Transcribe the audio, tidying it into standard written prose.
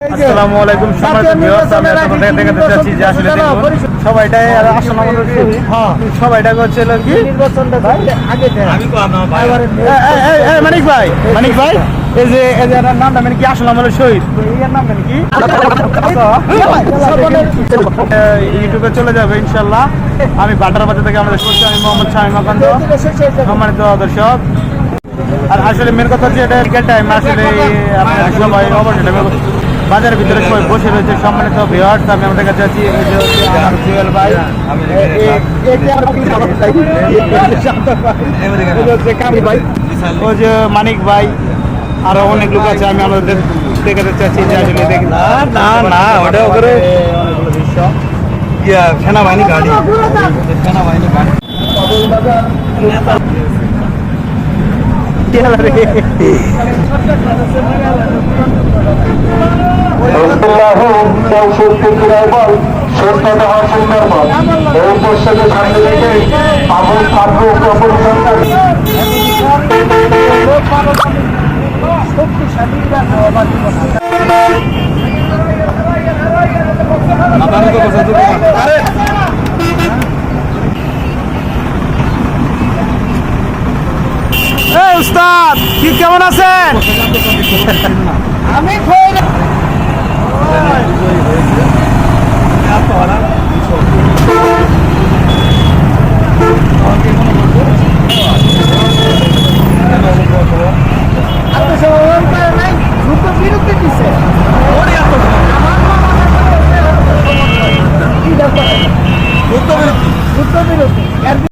আসসালামু আলাইকুম সম্মানিত ভিউয়ার্স, আমি আপনাদের দেখাতে চাচ্ছি যে আসলে দেখুন সবাইটাই আসলে আমাদের সবাইটাকে হচ্ছে কি মানিক ভাই এই যে নামটা মানে কি আসলে আমাদের শহীদ এর নামটা কি ইউটিউবে চলে যাবে ইনশাল্লাহ। আমি বাটার বাজার থেকে আমাদের করছি, আমি মোহাম্মদ শামীম আকান্ত। সম্মানিত দর্শক, আর আসলে মেন কথা হচ্ছে এটা ক্রিকেট টাইম, আসলে সবাই অবশ্যই বাজারের ভিতরে সবাই বসে রয়েছে। সম্মানিত ভিউয়ার্স, আমি আমাদের কাছে আছি জুয়েল ভাই, ওই যে মানিক ভাই, আরো অনেক লোক আছে। আমি আমাদের দেখাতে চাচ্ছি যে আসলে দেখি না ওটা ওখানে অনেকগুলো দৃশ্য সেনাবাহিনী গাড়ি উস্তাদ কি কেমন আছেন? আমি